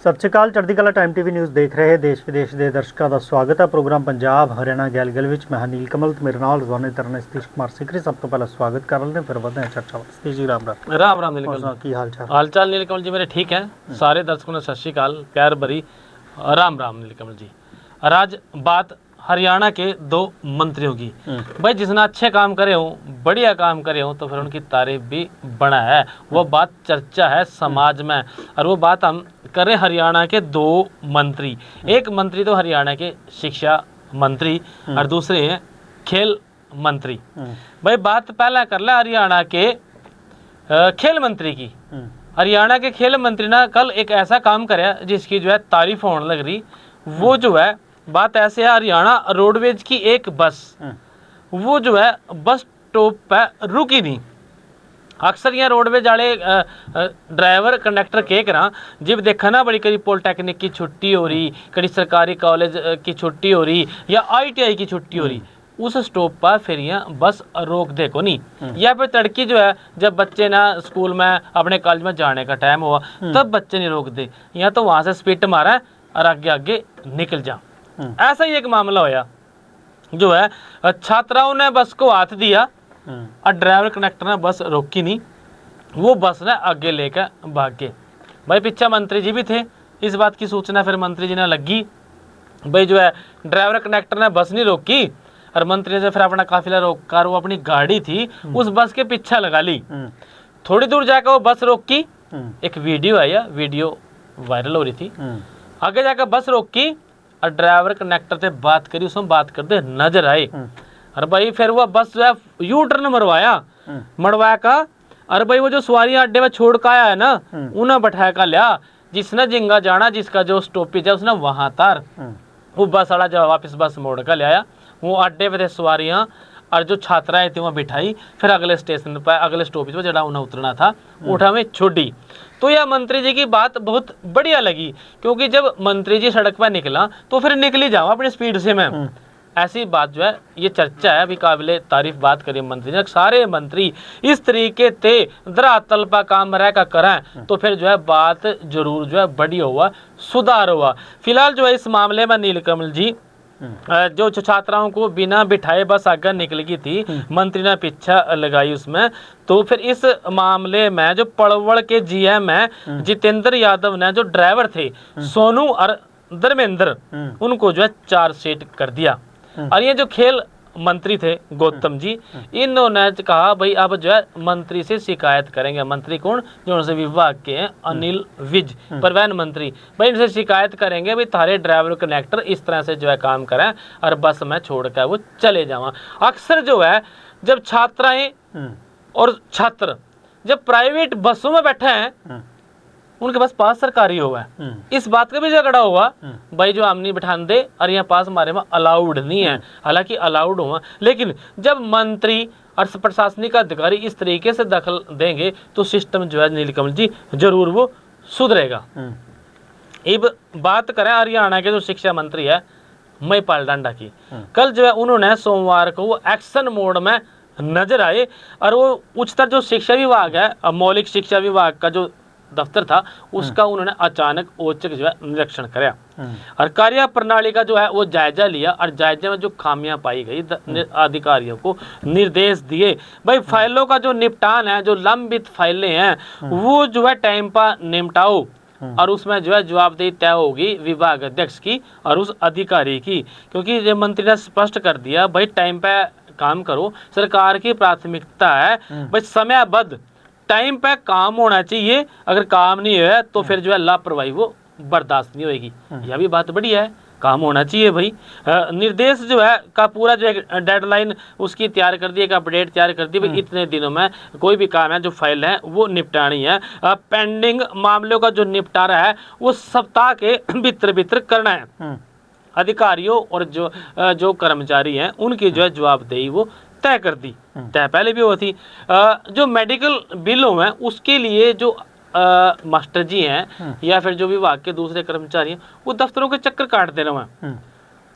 ਸਤਿ ਸ਼੍ਰੀ ਅਕਾਲ। ਚੜ੍ਹਦੀ ਕਲਾ ਟਾਈਮ ਟੀਵੀ ਨਿਊਜ਼ ਦੇਖ ਰਹੇ ਦੇਸ਼ ਵਿਦੇਸ਼ ਦੇ ਦਰਸ਼ਕਾਂ ਦਾ ਸਵਾਗਤ ਹੈ। ਪ੍ਰੋਗਰਾਮ ਪੰਜਾਬ ਹਰਿਆਣਾ ਗੈਲਗਲ ਵਿੱਚ ਮੈਂ ਨੀਲ ਕਮਲ ਤੇ ਮੇਰੇ ਨਾਲ ਰੋਜ਼ਾਨਾ ਤਰਨ ਸਤੀਸ਼ ਕੁਮਾਰ ਸਿਕਰੀ। ਸਭ ਤੋਂ ਪਹਿਲਾਂ ਸਵਾਗਤ ਕਰ ਲੈਂਦੇ ਫਿਰ ਵਧਦੇ ਹਾਂ ਚਰਚਾ ਵਿੱਚ। ਸਤੀਸ਼ ਜੀ ਰਾਮ ਰਾਮ। राम राम नीलकमल जी। ਕੀ ਹਾਲ ਚਾਲ? हाल चाल नीलकमल जी मेरे ठीक हैं। सारे दर्शकों ने सत श्रीकाल प्यार भरी राम राम नीलकमल जी। और आज बात हरियाणा के दो मंत्रियों की। भाई जिसने अच्छे काम करे हों, बढ़िया काम करे हों, तो फिर उनकी तारीफ भी बना है। वो बात चर्चा है समाज में। और वो बात हम करें हरियाणा के दो मंत्री। एक मंत्री तो हरियाणा के शिक्षा मंत्री और दूसरे हैं खेल मंत्री। भाई बात पहला कर ले हरियाणा के खेल मंत्री की। हरियाणा के खेल मंत्री ने कल एक ऐसा काम कराया जिसकी जो है तारीफ होने लग रही। वो जो है बात ऐसे है, हरियाणा रोडवेज की एक बस वो जो है बस स्टॉप पर रुकी नहीं। अक्सर यहाँ रोडवेज वाले ड्राइवर कंडक्टर कह करा जब देखा ना बड़ी कभी पॉलिटेक्निक की छुट्टी हो रही, कभी सरकारी कॉलेज की छुट्टी हो रही या ITI की छुट्टी हो रही, उस स्टॉप पर फिर यहाँ बस रोक दे को नहीं। या फिर तड़की जो है जब बच्चे ना स्कूल में अपने कॉलेज में जाने का टाइम हुआ तब बच्चे नहीं रोक दे। यहाँ तो वहाँ से स्पीड मारा और आगे आगे निकल जा। ऐसा ही एक मामला होया जो है छात्राओं ने बस को हाथ दिया और ड्राइवर कनेक्टर ने बस रोकी नहीं। वो बस ने आगे लेकर भाग गए। भाई पीछे मंत्री जी भी थे। इस बात की सूचना फिर मंत्री जी ने लगी। भाई जो है ड्राइवर कनेक्टर ने बस नहीं रोकी और मंत्री ने फिर अपना काफिला रोककर वो अपनी गाड़ी थी उस बस के पीछे लगा ली। थोड़ी दूर जाकर वो बस रोकी। एक वीडियो आया, वीडियो वायरल हो रही थी। आगे जाकर बस रोकी और ड्राइवर कनेक्टर से बात करी, उसमें बात करते नजर आए। और भाई फिर वो बस जो है यू टर्न मरवाया का। और भाई वो जो सवारियां अड्डे में छोड़ का आया है ना उन्हें बैठाया का लिया। जिसने जिंगा जाना, जिसका जो स्टॉपेज है उसने वहां तार। वो बस वाला जब वापस बस मोड़ कर ले आया, वो अड्डे पे थे सवारियां और जो छात्राएं थी वहाँ बिठाई। फिर अगले स्टेशन पर अगले स्टॉपेज पर जड़ा उन्हें उतरना था उठा में छोड़ी। तो यह मंत्री जी की बात बहुत बढ़िया लगी, क्योंकि जब मंत्री जी सड़क पर निकला तो फिर निकल ही जाओ अपनी स्पीड से। मैं ऐसी बात जो है ये चर्चा है, अभी काबिले तारीफ बात करिए मंत्री ने। सारे मंत्री इस तरीके से धरातल पर काम रह का करें तो फिर जो है बात जरूर जो है बढ़िया हुआ, सुधार हुआ। फिलहाल जो है इस मामले में नीलकमल जी जो छात्राओं को बिना बिठाए बस आगे निकल गई थी, मंत्री ने पीछा लगाई उसमें। तो फिर इस मामले में जो पड़वड़ के GM है जितेंद्र यादव ने, जो ड्राइवर थे सोनू और धर्मेंद्र, उनको जो है चार्जशीट कर दिया। और ये जो खेल मंत्री थे गौतम जी, इन्होंने कहा भाई अब जो है मंत्री से शिकायत करेंगे। मंत्री कौन? जो उनसे विभाग के हैं अनिल विज, परिवहन मंत्री। भाई इनसे शिकायत करेंगे भाई तारे ड्राइवर कनेक्टर इस तरह से जो है काम करें और बस में छोड़ कर वो चले जावा। अक्सर जो है जब छात्राएं और छात्र जब प्राइवेट बसों में बैठे हैं उनके पास पास सरकारी हुआ है, इस बात का भी झगड़ा हुआ भाई जो आमनी बिठान दे और यहाँ पास हमारे में अलाउड नहीं है। हालांकि अलाउड हुआ, लेकिन जब मंत्री और प्रशासनिक अधिकारी इस तरीके से दखल देंगे तो सिस्टम जो है नीलकमल जी जरूर वो सुधरेगा। अब बात करें हरियाणा के जो शिक्षा मंत्री है महिपाल डांडा की। कल जो है उन्होंने सोमवार को वो एक्शन मोड में नजर आए और वो उच्चतर जो शिक्षा विभाग है, मौलिक शिक्षा विभाग का जो दफ्तर था उसका उन्होंने अचानक औचक जो है निरीक्षण कराया और कार्य प्रणाली का जो है वो जायजा लिया। और जायजे में जो खामियां पाई गई अधिकारियों को निर्देश दिए। भाई फाइलों का जो निपटान है, जो लंबित फाइलें हैं वो जो है टाइम पर निपटाओ और उसमें जो है जवाबदेही तय होगी विभाग अध्यक्ष की और उस अधिकारी की। क्योंकि ये मंत्री ने स्पष्ट कर दिया भाई टाइम पे काम करो, सरकार की प्राथमिकता है भाई समयबद्ध टाइम पे काम होना चाहिए। अगर काम नहीं है तो फिर जो है लापरवाही वो बर्दाश्त नहीं होगी। यह भी बात बढ़िया है, काम होना चाहिए भाई। निर्देश जो है का पूरा जो है डेडलाइन उसकी तैयार कर दी, एक अपडेट तैयार कर दी भाई इतने दिनों में कोई भी काम है जो फाइल है वो निपटानी है। पेंडिंग मामलों का जो निपटारा है वो सप्ताह के भीतर करना है। अधिकारियों और जो कर्मचारी हैं उनकी जो है जवाबदेही वो तय कर दी। तय पहले भी हुआ थी। जो मेडिकल बिलों हैं उसके लिए जो मास्टर जी हैं या फिर जो विभाग के दूसरे कर्मचारी हैं वो दफ्तरों के चक्कर काटते रहे हैं।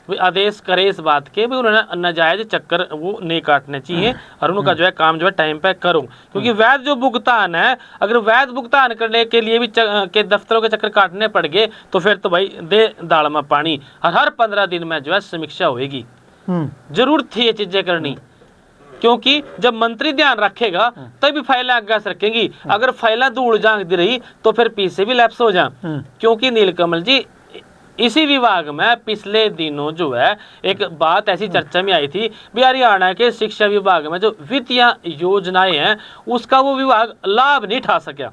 भी आदेश करे इस बात के भी उन्होंने नाजायज चक्कर वो नहीं काटने चाहिए और उनका जो है काम जो है टाइम पे करूँ, क्योंकि वैध जो भुगतान है, अगर वैध भुगतान करने के लिए भी के दफ्तरों के चक्कर काटने पड़ गए तो फिर तो भाई दे दाल में पानी। और हर 15 दिन में जो है समीक्षा होगी। जरूर थी ये चीजें करनी, क्योंकि जब मंत्री ध्यान रखेगा तभी फाइलें आगे से रखेंगी। अगर फाइलें धूल झांकती रही तो फिर पीछे भी लैप्स हो जा। क्योंकि नीलकमल जी इसी विभाग में पिछले दिनों जो है एक बात ऐसी चर्चा में आई थी भी हरियाणा के शिक्षा विभाग में जो वित्तीय योजनाएं हैं उसका वो विभाग लाभ नहीं उठा सका।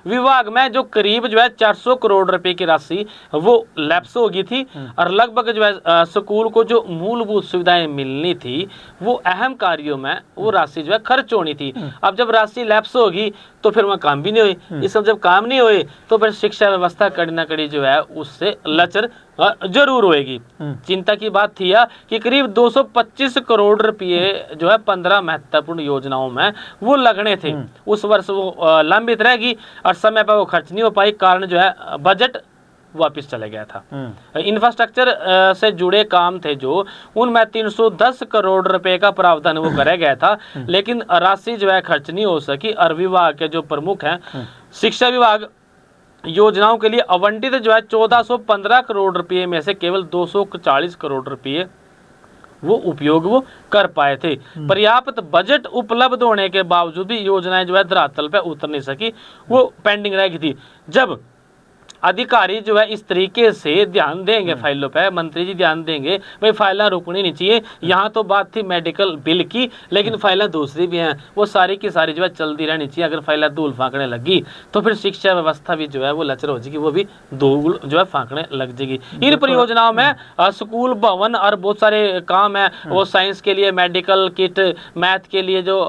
विभाग में जो करीब जो है 400 करोड़ रुपए की राशि वो लैप्स हो गई थी और लगभग जो है स्कूल को जो मूलभूत सुविधाएं मिलनी थी वो अहम कार्यों में वो राशि जो है खर्च होनी थी। अब जब राशि लैप्स होगी तो फिर वहाँ काम भी नहीं हुई। इस सब जब काम नहीं हुए तो फिर शिक्षा व्यवस्था कड़ी ना कड़ी जो है उससे लचर जरूर होएगी। चिंता की बात थी कि करीब 225 करोड़ रुपये जो है 15 महत्वपूर्ण योजनाओं में वो लगने थे। उस वर्ष वो लंबित रहेगी और समय पर वो खर्च नहीं हो पाई, कारण जो है बजट वापस चले गया था। इंफ्रास्ट्रक्चर से जुड़े काम थे जो उनमें 310 करोड़ रुपए का प्रावधान वो कराया गया था, लेकिन राशि जो है खर्च नहीं हो सकी। और विभाग के जो प्रमुख हैं, शिक्षा विभाग योजनाओं के लिए आवंटित जो है 1415 करोड़ रुपए में से केवल 240 करोड़ रुपए वो उपयोग वो कर पाए थे। पर्याप्त बजट उपलब्ध होने के बावजूद भी योजनाएं जो है धरातल पे उतर नहीं सकी, वो पेंडिंग रह गई थी। जब अधिकारी जो है इस तरीके से ध्यान देंगे फाइलों पे, मंत्री जी ध्यान देंगे, भाई फाइलें रुकनी नहीं चाहिए। यहाँ तो बात थी मेडिकल बिल की, लेकिन फाइलें दूसरी भी हैं, वो सारी की सारी जो है चलती रहनी चाहिए। अगर फाइलें धूल फांकने लगी तो फिर शिक्षा व्यवस्था भी जो है वो लचर हो जाएगी, वो भी धूल जो है फांकने लग जाएगी। इन परियोजनाओं में स्कूल भवन और बहुत सारे काम है, वो साइंस के लिए मेडिकल किट, मैथ के लिए जो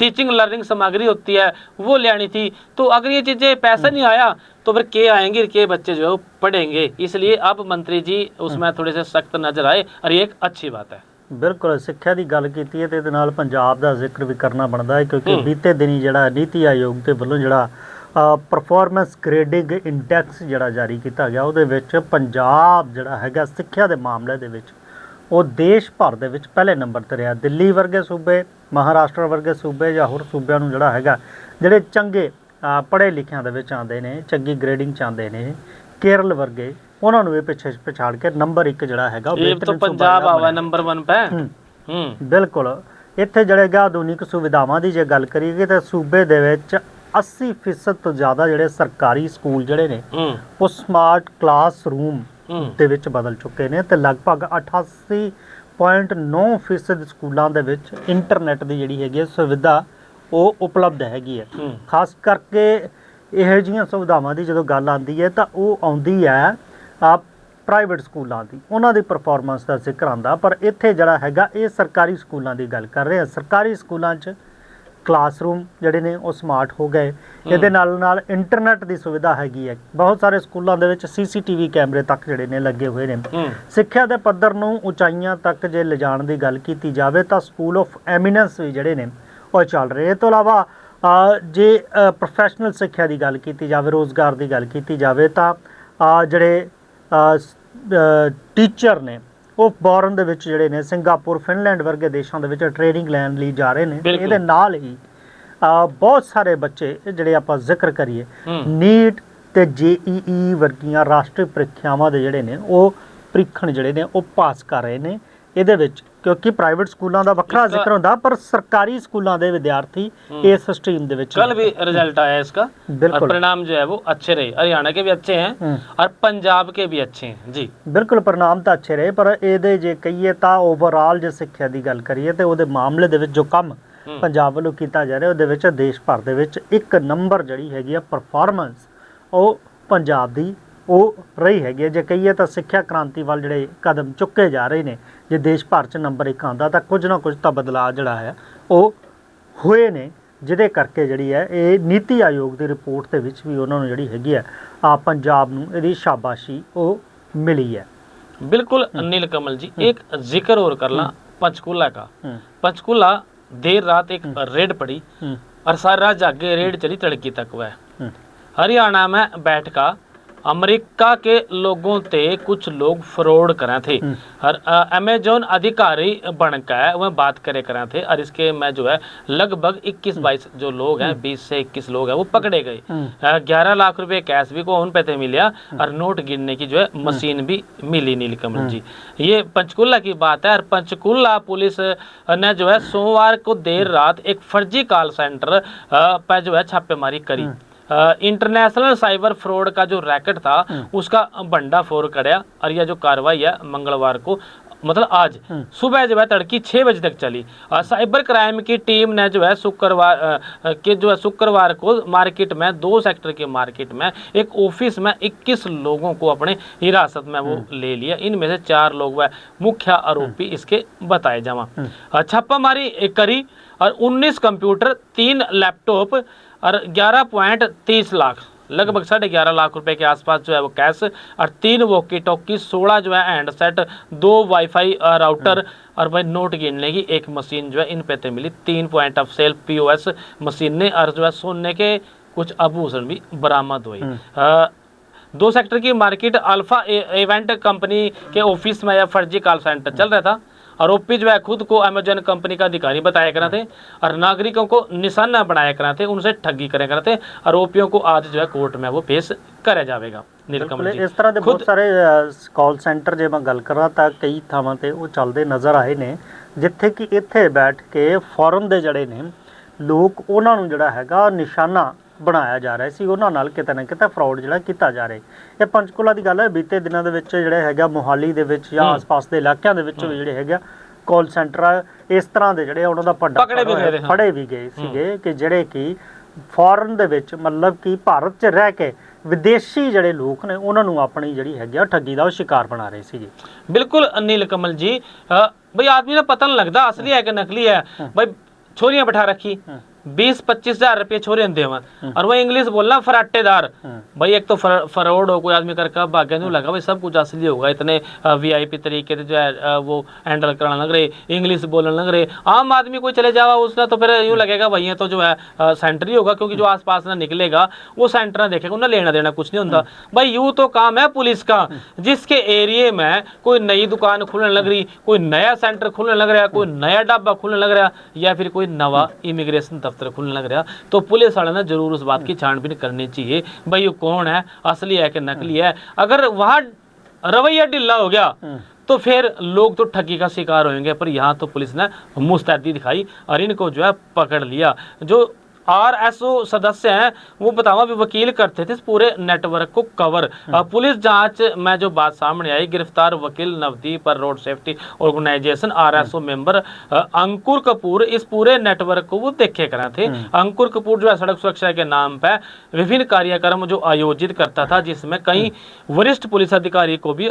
टीचिंग लर्निंग सामग्री होती है वो लेनी थी। तो अगर ये चीजें पैसा नहीं आया तो फिर के आएंगे, के बच्चे जो है वो पढ़ेंगे। इसलिए अब मंत्री जी उसमें थोड़े से सख्त नजर आए और ये एक अच्छी बात है। बिल्कुल सिੱਖਿਆ ਦੀ ਗੱਲ ਕੀਤੀ ਹੈ ਤੇ ਇਹਦੇ ਨਾਲ ਪੰਜਾਬ ਦਾ ਜ਼ਿਕਰ ਵੀ ਕਰਨਾ ਬਣਦਾ ਹੈ, ਕਿਉਂਕਿ ਬੀਤੇ ਦਿਨੀ ਜਿਹੜਾ ਨੀਤੀ ਆਯੋਗ ਦੇ ਵੱਲੋਂ ਜਿਹੜਾ ਪਰਫਾਰਮੈਂਸ ਗ੍ਰੇਡਿੰਗ ਇੰਡੈਕਸ ਜਿਹੜਾ ਜਾਰੀ ਕੀਤਾ ਗਿਆ ਉਹਦੇ ਵਿੱਚ ਪੰਜਾਬ ਜਿਹੜਾ ਹੈਗਾ ਸਿੱਖਿਆ ਦੇ ਮਾਮਲੇ ਦੇ ਵਿੱਚ ਉਹ ਦੇਸ਼ ਭਰ ਦੇ ਵਿੱਚ ਪਹਿਲੇ ਨੰਬਰ ਤੇ ਰਿਹਾ। ਦਿੱਲੀ ਵਰਗੇ ਸੂਬੇ, ਮਹਾਰਾਸ਼ਟਰ ਵਰਗੇ ਸੂਬੇ ਜਾਂ ਹੋਰ ਸੂਬਿਆਂ ਨੂੰ ਜਿਹੜਾ ਹੈਗਾ ਜਿਹੜੇ ਚੰਗੇ ਪੜ੍ਹੇ ਲਿਖਿਆਂ ਦੇ ਵਿੱਚ ਆਉਂਦੇ ਨੇ, ਚੰਗੀ ਗ੍ਰੇਡਿੰਗ 'ਚ ਆਉਂਦੇ ਨੇ, ਕੇਰਲ ਵਰਗੇ ਉਹਨਾਂ ਨੂੰ ਇਹ ਪਿੱਛੇ ਪਛਾੜ ਕੇ ਨੰਬਰ 1 ਜਿਹੜਾ ਹੈਗਾ ਪੰਜਾਬ ਆਵਾ ਨੰਬਰ 1 ਪੈ। ਬਿਲਕੁਲ ਇੱਥੇ ਜਿਹੜੇ ਹੈਗਾ ਆਧੁਨਿਕ ਸੁਵਿਧਾਵਾਂ ਦੀ ਜੇ ਗੱਲ ਕਰੀਏ ਤਾਂ ਸੂਬੇ ਦੇ ਵਿੱਚ 80% ਤੋਂ ਜ਼ਿਆਦਾ ਜਿਹੜੇ ਸਰਕਾਰੀ ਸਕੂਲ ਜਿਹੜੇ ਨੇ ਉਹ ਸਮਾਰਟ ਕਲਾਸ ਰੂਮ ਦੇ ਵਿੱਚ ਬਦਲ ਚੁੱਕੇ ਨੇ ਤੇ ਲਗਭਗ 88.9% ਸਕੂਲਾਂ ਦੇ ਵਿੱਚ ਇੰਟਰਨੈਟ ਦੀ ਜਿਹੜੀ ਹੈਗੀ ਸੁਵਿਧਾ ਉਹ ਉਪਲਬਧ ਹੈਗੀ ਹੈ। ਖਾਸ ਕਰਕੇ ਇਹੋ ਜਿਹੀਆਂ ਸੁਵਿਧਾਵਾਂ ਦੀ ਜਦੋਂ ਗੱਲ ਆਉਂਦੀ ਹੈ ਤਾਂ ਉਹ ਆਉਂਦੀ ਹੈ ਪ੍ਰਾਈਵੇਟ ਸਕੂਲਾਂ ਦੀ, ਉਹਨਾਂ ਦੀ ਪਰਫਾਰਮੈਂਸ ਦਾ ਜ਼ਿਕਰ ਆਉਂਦਾ। ਪਰ ਇੱਥੇ ਜਿਹੜਾ ਹੈਗਾ ਇਹ ਸਰਕਾਰੀ ਸਕੂਲਾਂ ਦੀ ਗੱਲ ਕਰ ਰਹੇ ਹਾਂ। ਸਰਕਾਰੀ ਸਕੂਲਾਂ 'ਚ ਕਲਾਸਰੂਮ ਜਿਹੜੇ ਨੇ ਉਹ ਸਮਾਰਟ ਹੋ ਗਏ, ਇਹਦੇ ਨਾਲ ਇੰਟਰਨੈਟ ਦੀ ਸੁਵਿਧਾ ਹੈਗੀ ਹੈ। ਬਹੁਤ ਸਾਰੇ ਸਕੂਲਾਂ ਦੇ ਵਿੱਚ CCTV ਕੈਮਰੇ ਤੱਕ ਜਿਹੜੇ ਨੇ ਲੱਗੇ ਹੋਏ ਨੇ। ਸਿੱਖਿਆ ਦੇ ਪੱਧਰ ਨੂੰ ਉਚਾਈਆਂ ਤੱਕ ਜੇ ਲਿਜਾਣ ਦੀ ਗੱਲ ਕੀਤੀ ਜਾਵੇ ਤਾਂ ਸਕੂਲ ਆਫ ਐਮੀਨੈਂਸ ਵੀ ਜਿਹੜੇ ਨੇ ਉਹ ਚੱਲ ਰਹੇ। ਇਹ ਤੋਂ ਇਲਾਵਾ ਜੇ ਪ੍ਰੋਫੈਸ਼ਨਲ ਸਿੱਖਿਆ ਦੀ ਗੱਲ ਕੀਤੀ ਜਾਵੇ, ਰੋਜ਼ਗਾਰ ਦੀ ਗੱਲ ਕੀਤੀ ਜਾਵੇ ਤਾਂ ਜਿਹੜੇ ਟੀਚਰ ਨੇ ਉਹ ਫੋਰਨ ਦੇ ਵਿੱਚ ਜਿਹੜੇ ਨੇ ਸਿੰਗਾਪੁਰ, ਫਿਨਲੈਂਡ ਵਰਗੇ ਦੇਸ਼ਾਂ ਦੇ ਵਿੱਚ ਟ੍ਰੇਨਿੰਗ ਲੈਣ ਲਈ ਜਾ ਰਹੇ ਨੇ। ਇਹਦੇ ਨਾਲ ਹੀ ਬਹੁਤ ਸਾਰੇ ਬੱਚੇ ਜਿਹੜੇ ਆਪਾਂ ਜ਼ਿਕਰ ਕਰੀਏ ਨੀਟ ਤੇ JEE ਵਰਗੀਆਂ ਰਾਸ਼ਟਰੀ ਪ੍ਰੀਖਿਆਵਾਂ ਦੇ ਜਿਹੜੇ ਨੇ ਉਹ ਪ੍ਰੀਖਣ ਜਿਹੜੇ ਨੇ ਉਹ ਪਾਸ ਕਰ ਰਹੇ ਨੇ ਇਹਦੇ ਵਿੱਚ, क्योंकि प्राइवेट स्कूलों का वक्रा जिक्र होता पर सरकारी स्कूलों के विद्यार्थी इस स्ट्रीम दे विच कल भी रिजल्ट आया इसका और परिणाम जो है वो अच्छे रहे। हरियाणा के भी अच्छे हैं और पंजाब के भी अच्छे हैं जी। बिल्कुल परिणाम तो अच्छे रहे, पर ये जे कहिए तो ओवरऑल जो सिक्ख्या की गल करिए तो वो मामले दे विच जो काम पंजाब वालों किया जा रहा है देश भर दे विच एक नंबर जिहड़ी हैगी है परफॉर्मेंस वो पंजाब की ਉਹ ਰਹੀ ਹੈਗੀ। ਜੇ ਕਹੀਏ ਤਾਂ ਸਿੱਖਿਆ ਕ੍ਰਾਂਤੀ ਵੱਲ ਜਿਹੜੇ ਕਦਮ ਚੁੱਕੇ ਜਾ ਰਹੇ ਨੇ, ਜੇ ਦੇਸ਼ ਭਰ 'ਚ ਨੰਬਰ 1 ਆਉਂਦਾ ਤਾਂ ਕੁਝ ਨਾ ਕੁਝ ਤਾਂ ਬਦਲਾਅ ਜਿਹੜਾ ਹੈ ਉਹ ਹੋਏ ਨੇ, ਜਿਹਦੇ ਕਰਕੇ ਜਿਹੜੀ ਹੈ ਇਹ ਨੀਤੀ ਆਯੋਗ ਦੀ ਰਿਪੋਰਟ ਦੇ ਵਿੱਚ ਵੀ ਉਹਨਾਂ ਨੂੰ ਜਿਹੜੀ ਹੈਗੀ ਹੈ ਪੰਜਾਬ ਨੂੰ ਇਹਦੀ शाबाशी ਉਹ ਮਿਲੀ है। बिल्कुल नीलकमल जी, एक जिक्र और कर ला पंचकूला का। पंचकूला देर रात एक रेड पड़ी और सारी रात जागे रेड चली तड़की तक। वह हरियाणा में बैठ का अमेरिका के लोगों ते कुछ लोग फ्रॉड करा थे और अमेजोन अधिकारी बनकर वह बात करे करा थे और इसके में जो है लगभग 21-22 जो लोग हैं 20 से 21 लोग हैं वो पकड़े गए। 11 लाख रुपए कैश भी को उन पे थे मिला और नोट गिनने की जो है मशीन भी मिली नीलकमल जी। ये पंचकुला की बात है और पंचकुला पुलिस ने जो है सोमवार को देर रात एक फर्जी कॉल सेंटर पर जो है छापेमारी करी। इंटरनेशनल साइबर फ्रॉड का जो रैकेट था उसका भंडाफोड़ कराया और यह जो कार्रवाई है मंगलवार को मतलब आज सुबह जो है तड़की 6 बजे तक चली। और साइबर क्राइम की टीम ने जो है शुक्रवार को मार्केट में 2 सेक्टर के मार्केट में एक ऑफिस में 21 लोगों को अपने हिरासत में वो ले लिया। इनमें से 4 लोग वह मुख्य आरोपी इसके बताए जावा। छापामारी करी और 19 कंप्यूटर 3 लैपटॉप और 11.30 लाख लगभग 11.5 लाख रुपए के आसपास जो है वो कैश और 3 वॉकी टॉकी 16 जो है हैंडसेट 2 वाईफाई राउटर और भाई नोट गिनने की एक मशीन जो है इन पे मिली। 3 point of sale POS machine ने और जो है सोने के कुछ आभूषण भी बरामद हुए। 2 सेक्टर की मार्केट अल्फा इवेंट कंपनी के ऑफिस में यह फर्जी कॉल सेंटर चल रहा था। आरोपी जो है खुद को अमेजन कंपनी का अधिकारी बताया करा थे और नागरिकों को निशाना बनाया करा थे, उनसे ठगी करे करा थे। आरोपियों को आज जो है कोर्ट में वो पेश करा जाएगा। नीलकमल जी इस तरह के बहुत सारे कॉल सेंटर जे मैं गल करा ਤਾਂ कई ਥਾਵਾਂ ਤੇ ਉਹ ਚੱਲਦੇ ਨਜ਼ਰ ਆਏ ਨੇ ਜਿੱਥੇ ਕਿ ਇੱਥੇ ਬੈਠ ਕੇ ਫੋਰਨ ਦੇ ਜਿਹੜੇ ਨੇ ਲੋਕ ਉਹਨਾਂ ਨੂੰ ਜਿਹੜਾ ਹੈਗਾ ਨਿਸ਼ਾਨਾ ਬਣਾਇਆ ਜਾ ਰਿਹਾ ਸੀ, ਉਹਨਾਂ ਨਾਲ ਕਿਤੇ ਨਾ ਕਿਤੇ ਫਰਾਡ ਜਿਹੜਾ ਕੀਤਾ ਜਾ ਰਿਹਾ। ਇਹ ਪੰਚਕੂਲਾ ਦੀ ਗੱਲ ਹੈ। ਬੀਤੇ ਦਿਨਾਂ ਦੇ ਵਿੱਚ ਜਿਹੜੇ ਹੈਗਾ ਮੋਹਾਲੀ ਦੇ ਵਿੱਚ ਜਾਂ ਆਸ-ਪਾਸ ਦੇ ਇਲਾਕਿਆਂ ਦੇ ਵਿੱਚ ਜਿਹੜੇ ਹੈਗਾ ਕਾਲ ਸੈਂਟਰ ਇਸ ਤਰ੍ਹਾਂ ਦੇ ਜਿਹੜੇ ਉਹਨਾਂ ਦਾ ਫੜੇ ਵੀ ਗਏ ਸੀਗੇ ਕਿ ਜਿਹੜੇ ਕਿ ਫੋਰਨ ਦੇ ਵਿੱਚ ਮਤਲਬ ਕਿ ਭਾਰਤ 'ਚ ਰਹਿ ਕੇ ਵਿਦੇਸ਼ੀ ਜਿਹੜੇ ਲੋਕ ਨੇ ਉਹਨਾਂ ਨੂੰ ਆਪਣੀ ਜਿਹੜੀ ਹੈਗੀ ਆ ਠੱਗੀ ਦਾ शिकार बना रहे ਸੀਗੇ। बिल्कुल नीलकमल जी भाई आदमी ने पता नहीं लगता असली है कि नकली है। भाई छोरियां बैठा रखी 20-25 हजार रुपये छोरे दे और वह इंग्लिश बोलना फराटेदार। भाई एक तो फरौड हो कोई आदमी करके भाग्य नहीं लगा भाई सब कुछ असली होगा। इतने VIP तरीके से जो है वो हैंडल कराने लग रहे, इंग्लिश बोलने लग रहे। आम आदमी कोई चले जावा उसने तो फिर यूँ लगेगा भाई ये तो जो है सेंटर ही होगा क्योंकि जो आसपास ना निकलेगा वो सेंटर ना देखेगा, उन्हें लेना देना कुछ नहीं होता। भाई यूँ तो काम है पुलिस का, जिसके एरिए में कोई नई दुकान खुलने लग रही, कोई नया सेंटर खुलने लग रहा, कोई नया ढाबा खुलने लग रहा या फिर कोई नवा इमिग्रेशन दफ्तर खुलने लग रहा, तो पुलिस वाले ने जरूर उस बात की छानबीन करनी चाहिए भाई ये कौन है, असली है कि नकली है। अगर वहाँ रवैया ढिल्ला हो गया तो फिर लोग तो ठगी का शिकार होंगे। पर यहाँ तो पुलिस ने मुस्तैदी दिखाई और इनको जो है पकड़ लिया। जो RSO सदस्य हैं वो बतावा भी वकील करते थे इस पूरे नेटवर्क को कवर। पुलिस जांच में जो बात सामने आई, गिरफ्तार वकील नवदीप पर road safety organization RSO member Ankur Kapoor इस पूरे नेटवर्क को वो देखे करा थे। अंकुर कपूर जो है सड़क सुरक्षा के नाम पर विभिन्न कार्यक्रम जो आयोजित करता था जिसमें कई वरिष्ठ पुलिस अधिकारी को भी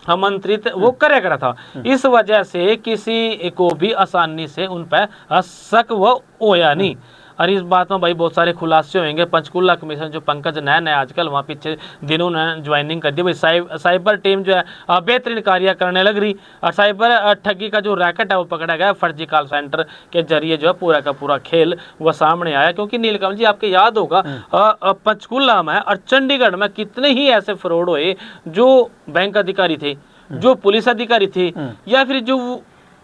आमंत्रित वो करे करा था। इस वजह से किसी को भी आसानी से उन पर शक वो होया नहीं। और इस बात में भाई बहुत सारे खुलासे होंगे। पंचकुला कमिश्नर जो पंकज नैन है आजकल वहाँ पीछे दिनों ने ज्वाइनिंग कर दी। भाई साइबर टीम जो है बेहतरीन कार्य करने लग रही और साइबर ठगी का जो रैकेट है वो पकड़ा गया। फर्जी कॉल सेंटर के जरिए जो है पूरा का पूरा खेल वह सामने आया। क्योंकि नीलकमल जी आपके याद होगा पंचकुला में और चंडीगढ़ में कितने ही ऐसे फ्रॉड हुए जो बैंक अधिकारी थे, जो पुलिस अधिकारी थे या फिर जो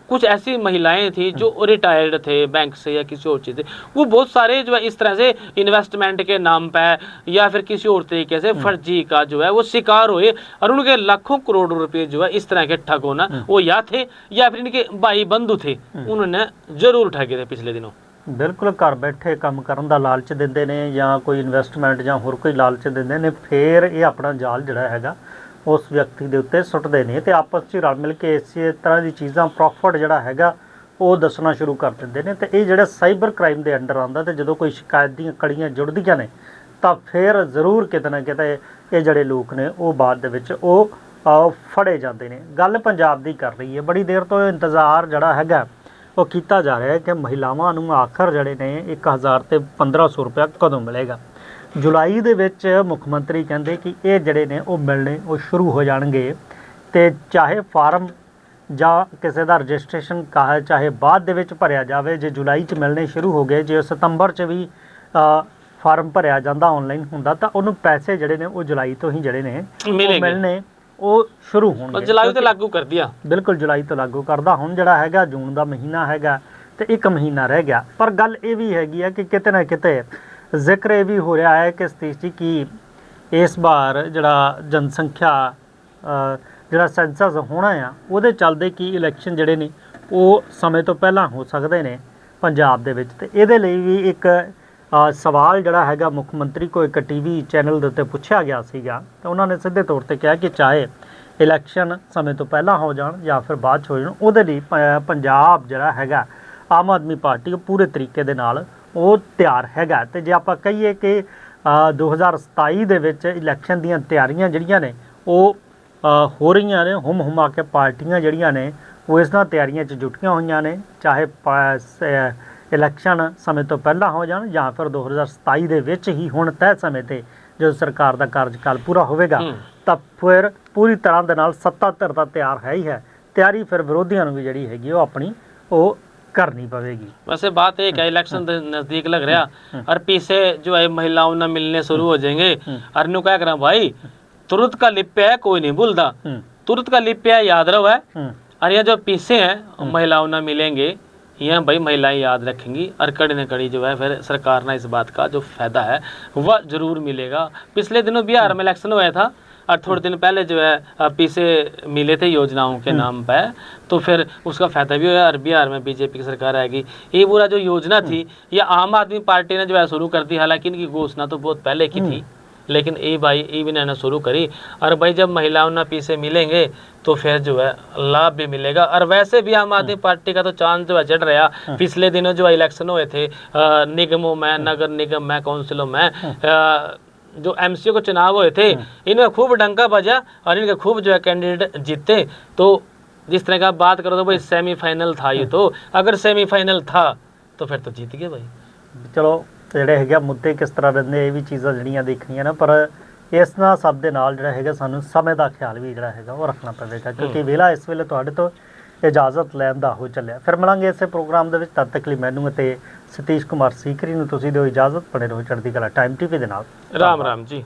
कुछ ऐसी महिलाएं थी जो रिटायर्ड थे बैंक से या किसी और चीज़ से, वो बहुत सारे जो है इस तरह से इन्वेस्टमेंट के नाम पे या फिर किसी और तरीके से फर्जी का जो है वो शिकार हुए और उनके लाखों करोड़ों रुपए जो है इस तरह के ठग होना वो या थे या फिर इनके भाई बंधु थे, उन्होंने जरूर ठगे थे पिछले दिनों। बिल्कुल घर बैठे काम करन दा लालच दिंदे ने ਜਾਂ कोई इन्वेस्टमेंट ਜਾਂ ਹੋਰ कोई लालच दिंदे ने, फिर ये अपना जाल ਜਿਹੜਾ ਹੈਗਾ उस व्यक्ति के उत्ते सुटते हैं तो आपस में रल मिल के इस तरह की चीज़ां प्रॉफिट जोड़ा है वो दसना शुरू कर देंगे ने। तो ये जो साइबर क्राइम के अंडर आता तो जो कोई शिकायत दी कड़ियाँ जुड़दियाँ ने तो फिर जरूर किते ना किते ये जोड़े लोग ने वो बाद वो फड़े जाते हैं। गल पंजाब की कर रही है, बड़ी देर तो इंतज़ार जोड़ा है वो किया जा रहा है कि महिलावां नूं आखिर जोड़े ने 1000 ते 1500 रुपया कदों मिलेगा। जुलाई दे विच मुख मंत्री कहते कि ये जड़े ने वो मिलने वो शुरू हो जाएंगे तो चाहे फार्म ਜਾਂ ਕਿਸੇ ਦਾ रजिस्ट्रेशन चाहे बाद दे विच भरिया जाए। जे जुलाई च मिलने शुरू हो गए, जे सितंबर च भी ਫਾਰਮ ਭਰਿਆ ਜਾਂਦਾ ਆਨਲਾਈਨ ਹੁੰਦਾ ਤਾਂ ਉਹਨੂੰ ਪੈਸੇ ਜਿਹੜੇ ਨੇ ਉਹ ਜੁਲਾਈ ਤੋਂ ਹੀ ਜਿਹੜੇ ਨੇ ਉਹ ਮਿਲੇਂਗੇ। ਮਿਲਣੇ ਉਹ ਸ਼ੁਰੂ और ਹੋਣਗੇ। जुलाई तो लागू कर दिया। ਬਿਲਕੁਲ ਜੁਲਾਈ ਤੋਂ ਲਾਗੂ ਕਰਦਾ। ਹੁਣ ਜਿਹੜਾ ਹੈਗਾ ਜੂਨ ਦਾ ਮਹੀਨਾ ਹੈਗਾ ਤੇ 1 ਮਹੀਨਾ ਰਹਿ ਗਿਆ। ਪਰ ਗੱਲ ਇਹ ਵੀ ਹੈਗੀ ਆ ਕਿ ਕਿਤੇ ਨਾ ਕਿਤੇ ਜ਼ਿਕਰ ਇਹ ਵੀ ਹੋ ਰਿਹਾ ਹੈ ਕਿ ਸਤੀਸ਼ ਜੀ ਕਿ ਇਸ ਵਾਰ ਜਿਹੜਾ ਜਨਸੰਖਿਆ ਜਿਹੜਾ ਸੈਂਸਸ ਹੋਣਾ ਆ ਉਹਦੇ ਚੱਲਦੇ ਕੀ ਇਲੈਕਸ਼ਨ ਜਿਹੜੇ ਨੇ ਉਹ ਸਮੇਂ ਤੋਂ ਪਹਿਲਾਂ ਹੋ ਸਕਦੇ ਨੇ ਪੰਜਾਬ ਦੇ ਵਿੱਚ। ਤੇ ਇਹਦੇ ਲਈ ਵੀ ਇੱਕ ਸਵਾਲ ਜਿਹੜਾ ਹੈਗਾ ਮੁੱਖ ਮੰਤਰੀ ਕੋ ਇੱਕ ਟੀਵੀ ਚੈਨਲ ਦੇ ਉੱਤੇ ਪੁੱਛਿਆ ਗਿਆ ਸੀਗਾ ਤਾਂ ਉਹਨਾਂ ਨੇ ਸਿੱਧੇ ਤੌਰ ਤੇ ਕਿਹਾ ਕਿ ਚਾਹੇ ਇਲੈਕਸ਼ਨ ਸਮੇਂ ਤੋਂ ਪਹਿਲਾਂ ਹੋ ਜਾਣ ਜਾਂ ਫਿਰ ਬਾਅਦ 'ਚ ਹੋ ਜਾਣ, ਉਹਦੇ ਲਈ ਪੰਜਾਬ ਜਿਹੜਾ ਹੈਗਾ ਆਮ ਆਦਮੀ ਪਾਰਟੀ ਉਹ ਪੂਰੇ ਤਰੀਕੇ ਦੇ ਨਾਲ ਉਹ ਤਿਆਰ ਹੈਗਾ। ਤੇ ਜੇ ਆਪਾਂ ਕਹੀਏ ਕਿ 2027 ਦੇ ਵਿੱਚ ਇਲੈਕਸ਼ਨ ਦੀਆਂ ਤਿਆਰੀਆਂ ਜਿਹੜੀਆਂ ਨੇ ਉਹ ਹੋ ਰਹੀਆਂ ਨੇ, ਹੁਮਾ ਕੇ ਪਾਰਟੀਆਂ ਜਿਹੜੀਆਂ ਨੇ ਉਹ ਇਸ ਨਾਲ ਤਿਆਰੀਆਂ 'ਚ ਜੁਟੀਆਂ ਹੋਈਆਂ ਨੇ, ਚਾਹੇ ਇਲੈਕਸ਼ਨ ਸਮੇਂ ਤੋਂ ਪਹਿਲਾਂ ਹੋ ਜਾਣ ਜਾਂ ਫਿਰ 2027 ਦੇ ਵਿੱਚ ਹੀ ਹੁਣ ਤੈਅ ਸਮੇਂ ਤੇ ਜਦੋਂ ਸਰਕਾਰ ਦਾ ਕਾਰਜਕਾਲ ਪੂਰਾ ਹੋਵੇਗਾ ਤਾਂ ਫਿਰ ਪੂਰੀ ਤਰ੍ਹਾਂ ਦੇ ਨਾਲ ਸੱਤਾ ਧਿਰ ਦਾ ਤਿਆਰ ਹੈ ਹੀ ਹੈ। ਤਿਆਰੀ ਫਿਰ ਵਿਰੋਧੀਆਂ ਨੂੰ ਵੀ ਜਿਹੜੀ ਹੈਗੀ ਉਹ ਆਪਣੀ ਉਹ करनी पड़ेगी। वैसे बात एक है, इलेक्शन नजदीक लग रहा और पीछे जो है महिलाओं ना मिलने शुरू हो जाएंगे और नु क्या करा भाई तुरंत का लिप्या है कोई नहीं भूलता, तुरंत का लिप्या याद रहो है। और ये जो पीछे हैं महिलाओं ना मिलेंगे यहाँ भाई महिलाएं याद रखेंगी और कड़ी न कड़ी जो है फिर सरकार ना इस बात का जो फायदा है वह जरूर मिलेगा। पिछले दिनों बिहार में इलेक्शन हुआ था और थोड़े दिन पहले जो है पीछे मिले थे योजनाओं के नाम पे, तो फिर उसका फायदा भी हुआ और बिहार में बीजेपी की सरकार आएगी। ये पूरा जो योजना थी ये आम आदमी पार्टी ने जो है शुरू कर दी, हालांकि इनकी घोषणा तो बहुत पहले की थी लेकिन ये भाई इन्होंने शुरू करी। और भाई जब महिलाओं ना पीछे मिलेंगे तो फिर जो है लाभ भी मिलेगा। और वैसे भी आम आदमी पार्टी का तो चांद जो है चढ़ रहा। पिछले दिनों जो इलेक्शन हुए थे निगमों में, नगर निगम में, काउंसिलों में जो एमसीओ को चुनाव हुए थे इनमें खूब डंका बजा और इनके खूब जो है कैंडिडेट जीते। तो जिस तरह का बात करो तो भाई सेमीफाइनल था ये, तो अगर सेमीफाइनल था तो फिर तो जीत गए भाई। ਚਲੋ ਜਿਹੜੇ ਹੈਗੇ ਮੁੱਦੇ ਕਿਸ ਤਰ੍ਹਾਂ ਰਹਿੰਦੇ ਇਹ ਵੀ ਚੀਜ਼ਾਂ ਜਿਹੜੀਆਂ ਦੇਖਣੀਆਂ ਨਾ, ਪਰ ਇਸ ਨਾਲ ਸਭ ਦੇ ਨਾਲ ਜਿਹੜਾ ਹੈਗਾ ਸਾਨੂੰ ਸਮੇਂ ਦਾ ਖਿਆਲ ਵੀ ਜਿਹੜਾ ਹੈਗਾ ਉਹ ਰੱਖਣਾ ਪਵੇਗਾ ਕਿਉਂਕਿ ਵੇਲਾ ਇਸ ਵੇਲੇ ਤੁਹਾਡੇ ਤੋਂ ਇਜਾਜ਼ਤ ਲੈਣ ਦਾ ਹੋ ਚੱਲਿਆ। ਫਿਰ ਮਿਲਾਂਗੇ ਇਸੇ ਪ੍ਰੋਗਰਾਮ ਦੇ ਵਿੱਚ, ਤਦ ਤੱਕ ਲਈ ਮੈਨੂੰ ਅਤੇ ਸਤੀਸ਼ ਕੁਮਾਰ ਸੀਕਰੀ ਨੂੰ ਤੁਸੀਂ ਦਿਓ ਇਜਾਜ਼ਤ। ਬਣੇ ਰਹੋ ਚੜ੍ਹਦੀ ਕਲਾ ਟਾਈਮ ਟੀਵੀ ਦੇ ਨਾਲ। राम राम जी।